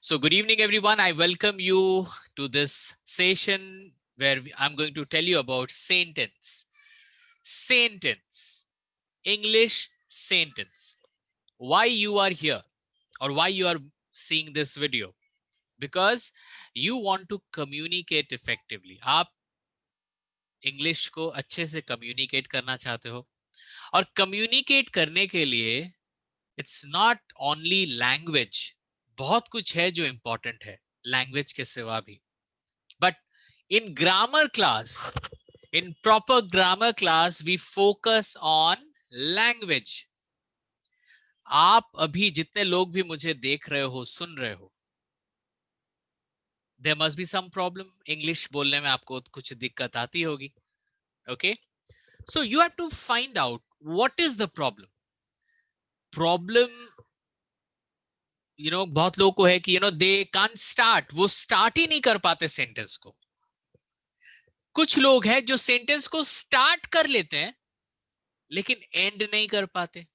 So good evening, everyone. I welcome you to this session where I'm going to tell you about sentence. Sentence. English sentence. Why you are here or why you are seeing this video? Because you want to communicate effectively. आप English को अच्छे से communicate करना चाहते हो और communicate करने के लिए इट्स नॉट ओनली लैंग्वेज, बहुत कुछ है जो इंपॉर्टेंट है लैंग्वेज के सिवा भी. But in grammar class, in proper grammar class we focus on language. आप अभी जितने लोग भी मुझे देख रहे हो, सुन रहे हो, there must be some problem. English बोलने में आपको कुछ दिक्कत आती होगी. Okay, so you have to find out what is the problem. बहुत लोगों को है कि they can't start, वो स्टार्ट ही नहीं कर पाते सेंटेंस को. कुछ लोग हैं जो सेंटेंस को स्टार्ट कर लेते हैं लेकिन एंड नहीं कर पाते.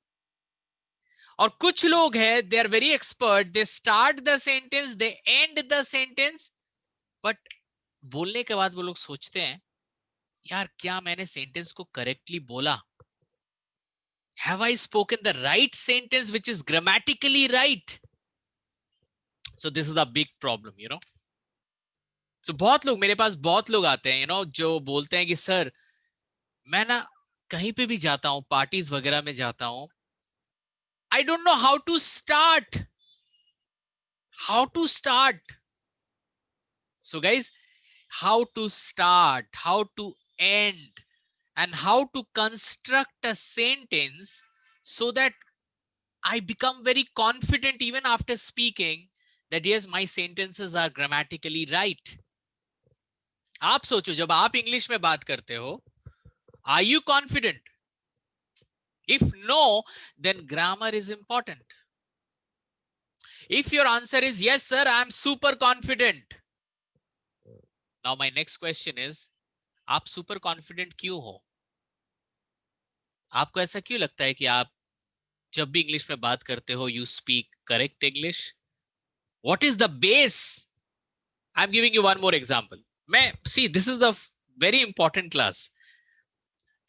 और कुछ लोग हैं, they are very expert, they start the sentence, they end the sentence, but बोलने के बाद वो लोग सोचते हैं, यार क्या मैंने सेंटेंस को करेक्टली बोला? Have I spoken the right sentence which is grammatically right? So this is the big problem. So बहुत लोग, मेरे पास बहुत लोग आते हैं जो बोलते हैं कि सर मैं ना कहीं पे भी जाता हूं, पार्टीज वगैरह में जाता हूं, I don't know how to start. How to start. So guys, how to start, how to end, and how to construct a sentence so that I become very confident even after speaking that yes, my sentences are grammatically right. आप सोचो, जब आप English में बात करते हो, are you confident? If no, then grammar is important. If your answer is yes, sir, I am super confident. Now my next question is, आप super confident क्यों हो? आपको ऐसा क्यों लगता है कि आप जब भी इंग्लिश में बात करते हो, you speak correct English? What is the base? I'm giving you one more example. See, this is the very important class.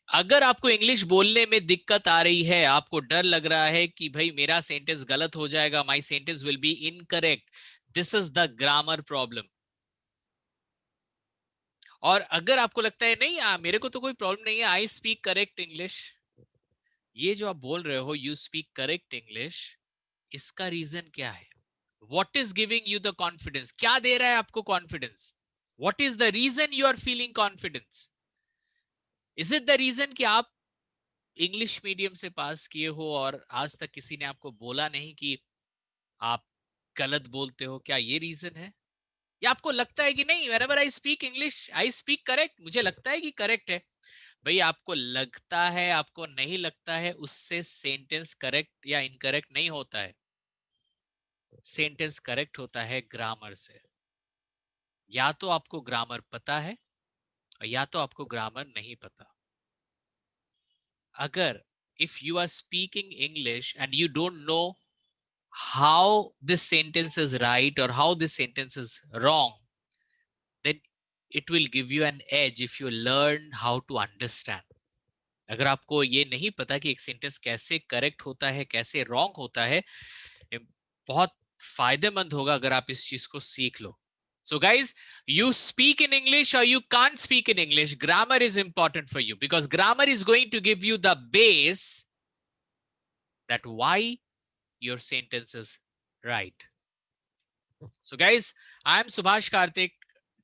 अगर आपको इंग्लिश बोलने में दिक्कत आ रही है, आपको डर लग रहा है कि भाई मेरा सेंटेंस गलत हो जाएगा, my sentence will be incorrect, this is the grammar problem. और अगर आपको लगता है नहीं मेरे को तो कोई प्रॉब्लम नहीं है, आई स्पीक करेक्ट इंग्लिश, ये जो आप बोल रहे हो यू स्पीक करेक्ट इंग्लिश, इसका रीजन क्या है? What is giving you the confidence? क्या दे रहा है आपको confidence? What is the reason you are feeling confidence? Is it the reason कि आप इंग्लिश मीडियम से पास किए हो और आज तक किसी ने आपको बोला नहीं कि आप गलत बोलते हो? क्या ये रीजन है? या आपको लगता है कि नहीं, whenever I speak English, I speak correct, मुझे लगता है कि करेक्ट है? भाई आपको लगता है, आपको नहीं लगता है, उससे सेंटेंस करेक्ट या इनकरेक्ट नहीं होता है. सेंटेंस करेक्ट होता है ग्रामर से. या तो आपको ग्रामर पता है या तो आपको ग्रामर नहीं पता. अगर if you are speaking English and you don't know how this sentence is right or how this sentence is wrong, then it will give you an edge if you learn how to understand. अगर आपको ये नहीं पता कि एक sentence कैसे correct होता है, कैसे रॉन्ग होता है, बहुत फायदेमंद होगा अगर आप इस चीज को सीख लो. So guys, you speak in English or you can't speak in English, grammar is important for you because grammar is going to give you the base that why your sentence is right. So guys, I am Subhash Karthik,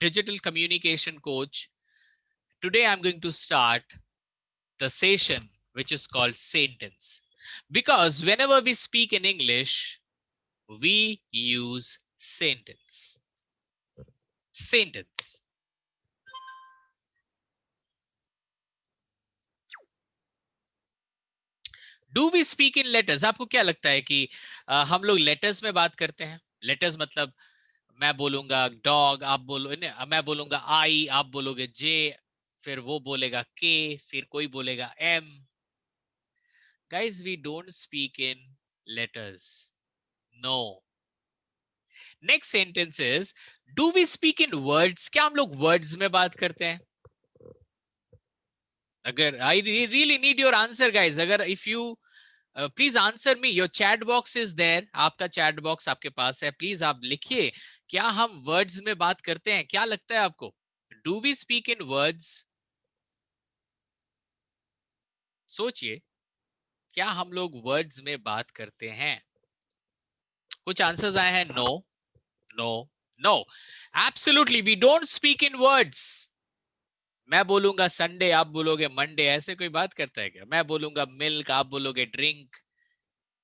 digital communication coach. Today I'm going to start the session which is called sentence, because whenever we speak in English we use sentence. Sentence. Do we speak in letters? आपको क्या लगता है कि हम लोग letters में बात करते हैं? लेटर्स मतलब मैं बोलूंगा डॉग, आप बोलो, मैं बोलूंगा आई, आप बोलोगे जे, फिर वो बोलेगा के, फिर कोई बोलेगा M. Guys, we don't speak in letters. No. Next sentence is do we speak in words? क्या हम लोग वर्ड्स में बात करते हैं? अगर I really need your answer guys, अगर if you please answer me, your chat box is there, आपका चैट बॉक्स आपके पास है, प्लीज आप लिखिए क्या हम वर्ड्स में बात करते हैं? क्या लगता है आपको? Do we speak in words? सोचिए, क्या हम लोग वर्ड्स में बात करते हैं? कुछ आंसर्स आए हैं, no, no, no, absolutely we don't speak in words. मैं बोलूंगा संडे, आप बोलोगे मंडे, ऐसे कोई बात करता है क्या? मैं बोलूंगा मिल्क, आप बोलोगे drink.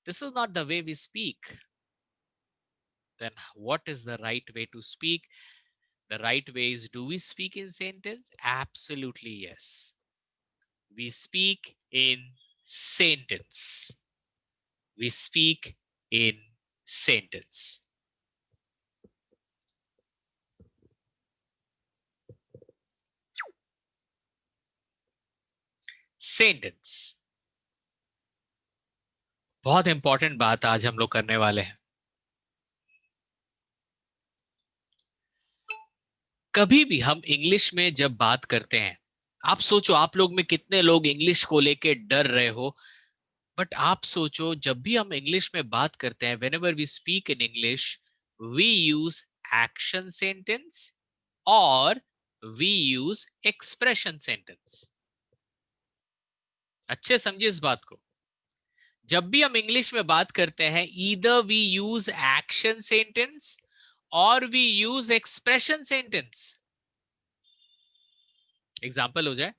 This is not the way we speak. Then what is the right way to speak? The right way is, do we speak in sentence? Absolutely yes. We speak in sentence. We speak in sentence. Sentence. बहुत important बात आज हम लोग करने वाले हैं। कभी भी हम इंग्लिश में जब बात करते हैं, आप सोचो आप लोग में कितने लोग इंग्लिश को लेके डर रहे हो, बट आप सोचो जब भी हम इंग्लिश में बात करते हैं, whenever we speak in English, we use action sentence or we use expression sentence. अच्छे समझिए इस बात को। जब भी हम इंग्लिश में बात करते हैं, either we use action sentence or we use expression sentence. Example हो जाए,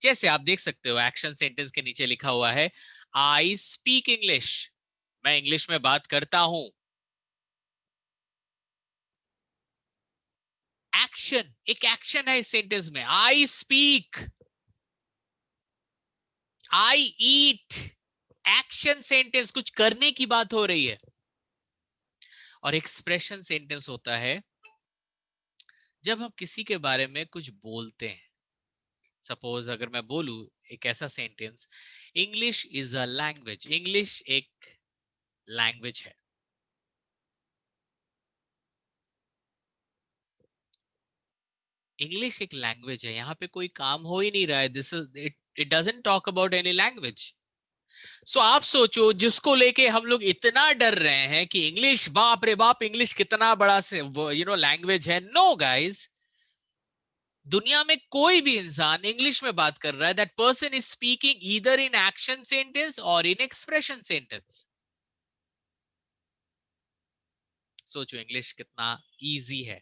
जैसे आप देख सकते हो एक्शन सेंटेंस के नीचे लिखा हुआ है आई स्पीक इंग्लिश, मैं इंग्लिश में बात करता हूं। एक्शन, एक एक्शन है इस सेंटेंस में, I speak, I eat, action sentence, कुछ करने की बात हो रही है। और एक्सप्रेशन सेंटेंस होता है जब हम किसी के बारे में कुछ बोलते हैं। सपोज अगर मैं बोलूं एक ऐसा sentence, English is a language, English एक लैंग्वेज है। इंग्लिश एक लैंग्वेज है, यहाँ पे कोई काम हो ही नहीं रहा है, this is it, it doesn't talk about any language. So आप सोचो जिसको लेके हम लोग इतना डर रहे हैं कि इंग्लिश, बाप रे बाप, इंग्लिश कितना बड़ा से लैंग्वेज है। नो गाइज, दुनिया में कोई भी इंसान इंग्लिश में बात कर रहा है, that person is speaking either in action sentence और इन एक्सप्रेशन सेंटेंस। सोचो इंग्लिश कितना इजी है,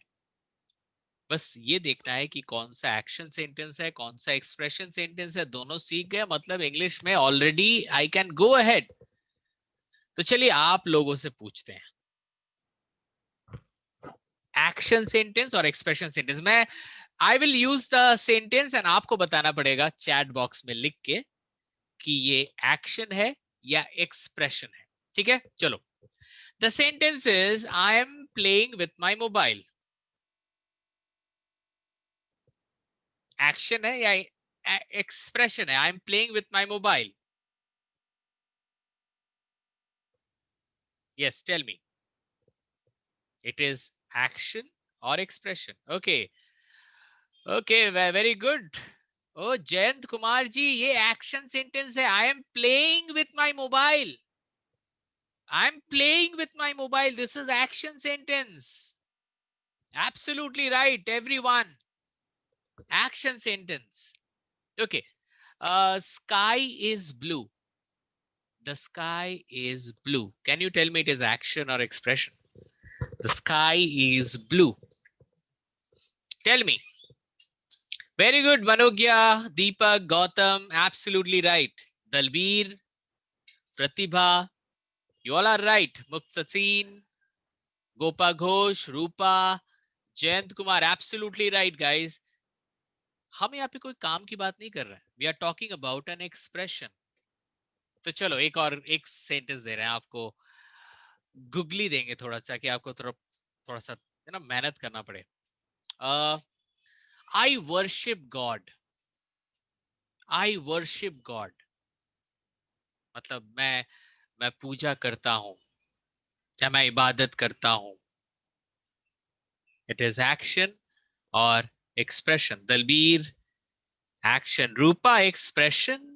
बस ये देखना है कि कौन सा एक्शन सेंटेंस है, कौन सा एक्सप्रेशन सेंटेंस है, दोनों सीख गए मतलब इंग्लिश में already I can go ahead. तो चलिए आप लोगों से पूछते हैं, एक्शन सेंटेंस और एक्सप्रेशन सेंटेंस, मैं I will use the sentence and आपको बताना पड़ेगा चैट बॉक्स में लिख के कि ये एक्शन है या एक्सप्रेशन है। ठीक है, चलो। The sentence is I am playing with my mobile. Action है या एक्सप्रेशन है? I am playing with my mobile. Yes, tell me, it is action और expression? Okay, okay, very good. ओ जयंत कुमार जी, ये एक्शन सेंटेंस है, I am playing with my mobile. I am playing with my mobile, this is action sentence. Absolutely right, everyone. Action sentence. Okay. Sky is blue. The sky is blue. Can you tell me it is action or expression? The sky is blue. Tell me. Very good, Manogya, Deepak, Gautam. Absolutely right. Dalbir, Pratibha. You all are right. Muktaseen, Gopa Ghosh, Rupa, Jayant Kumar. Absolutely right, guys. हम यहाँ पे कोई काम की बात नहीं कर रहे हैं, we are talking about an expression. तो चलो एक और एक सेंटेंस दे रहे हैं आपको, गुगली देंगे थोड़ा सा कि आपको थोड़ा सा मेहनत करना पड़े। आई वर्शिप गॉड, आई वर्शिप गॉड मतलब मैं पूजा करता हूं। क्या मैं इबादत करता हूं? इट इज एक्शन और expression. Dalbir action, Rupa expression,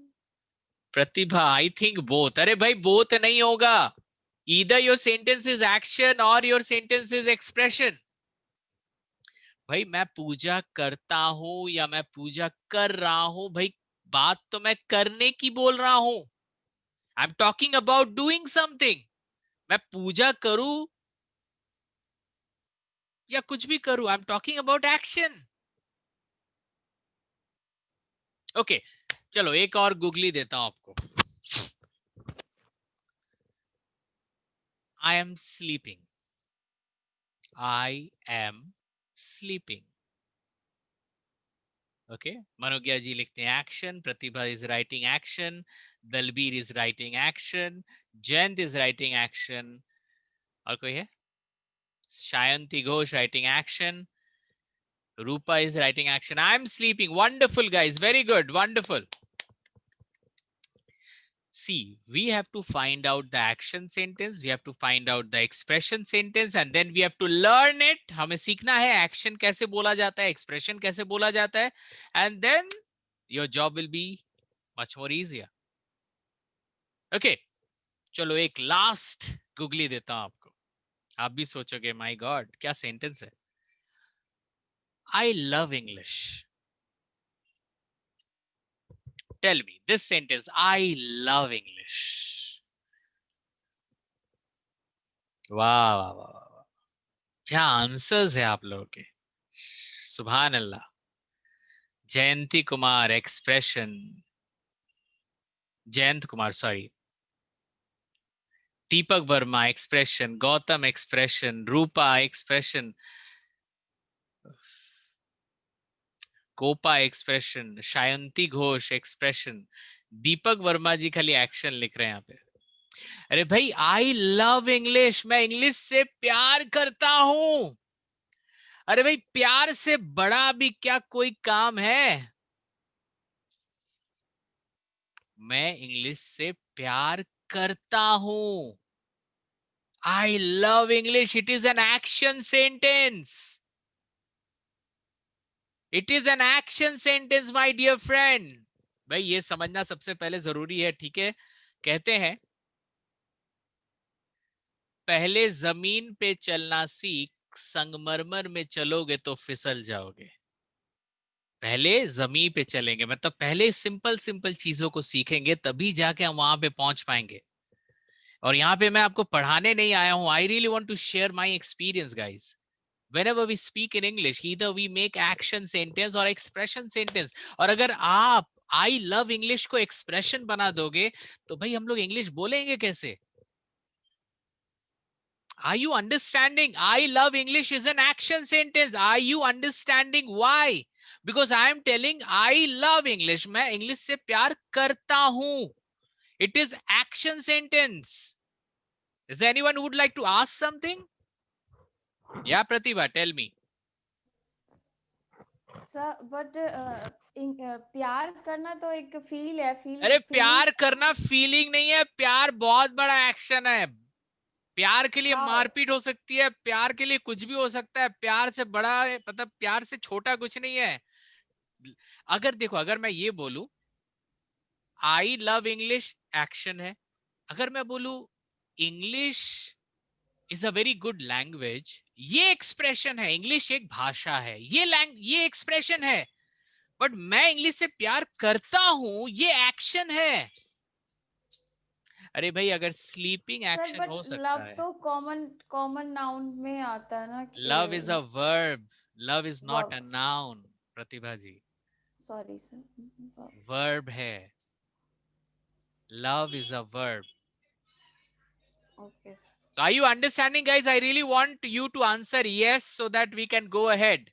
Pratibha I think both. अरे भाई बोथ नहीं होगा. Either your sentence is action और योर सेंटेंस इज एक्सप्रेशन. भाई मैं पूजा करता हूं या मैं पूजा कर रहा हूं, भाई बात तो मैं करने की बोल रहा हूं. I am talking about doing something. मैं पूजा करूं या कुछ भी करूं, I am talking about action. Okay, चलो एक और गुगली देता हूं आपको. I am sleeping. I am sleeping. Okay, Manogya ji लिखते हैं action, Pratibha is writing action, Dalbir is writing action, Jayant is writing action, और कोई है? Shayanti Ghosh writing action, Rupa is writing action. I am sleeping. Wonderful guys, very good, wonderful. See, we have to find out the action sentence, we have to find out the expression sentence, and then we have to learn it. हमें सीखना है action कैसे बोला जाता है, expression कैसे बोला जाता है, and then your job will be much more easier. Okay, चलो एक last गुगली देता हूं आपको. आप भी सोचोगे my God क्या sentence है. I love English. Tell me this sentence. I love English. वाह वाह वाह वाह, क्या आंसर्स है आप लोगों के. सुभान अल्लाह. Jayanti Kumar expression, Jayant Kumar sorry, Deepak Verma expression, Gautam expression, Rupa expression, Kopa expression, Shayanti Ghosh expression, Deepak Verma ji खाली एक्शन लिख रहे हैं यहाँ पे. अरे भाई आई लव इंग्लिश, मैं इंग्लिश से प्यार करता हूं. अरे भाई प्यार से बड़ा भी क्या कोई काम है. मैं इंग्लिश से प्यार करता हूं. I love English. It is an action sentence. It is an action sentence, my dear friend. भाई ये समझना सबसे पहले जरूरी है, ठीक है. कहते हैं पहले जमीन पे चलना सीख, संगमरमर में चलोगे तो फिसल जाओगे. पहले जमीन पे चलेंगे मतलब पहले सिंपल सिंपल चीजों को सीखेंगे, तभी जाके हम वहां पे पहुंच पाएंगे. और यहाँ पे मैं आपको पढ़ाने नहीं आया हूं. I really want to share my experience guys. Whenever we speak in English, either we make action sentence or expression sentence. और अगर आप I love English को expression बना दोगे तो भाई हम लोग English बोलेंगे कैसे? Are you understanding? I love English is an action sentence. Are you understanding why? Because I am telling I love English. मैं English से प्यार करता हूं. It is action sentence. Is there anyone who would like to ask something? Yeah, Pratibha, tell me. Sir but प्यार करना तो एक feel है. अरे प्यार करना फीलिंग नहीं है, प्यार बहुत बड़ा एक्शन है. प्यार के लिए मारपीट हो सकती है, प्यार के लिए कुछ भी हो सकता है. प्यार से बड़ा मतलब प्यार से छोटा कुछ नहीं है. अगर देखो, अगर मैं ये बोलूं आई लव इंग्लिश, एक्शन है. अगर मैं बोलूं English is a very good language, ये एक्सप्रेशन है. इंग्लिश एक भाषा है, ये एक्सप्रेशन है. बट मैं इंग्लिश से प्यार करता हूं, ये एक्शन है. अरे भाई अगर स्लीपिंग एक्शन हो सकता लव है. तो कॉमन नाउन में आता है ना. Love is a verb, love is not a noun. Pratibha ji sorry sir, verb है. Love is a verb. Okay. So are you understanding guys? I really want you to answer yes so that we can go ahead.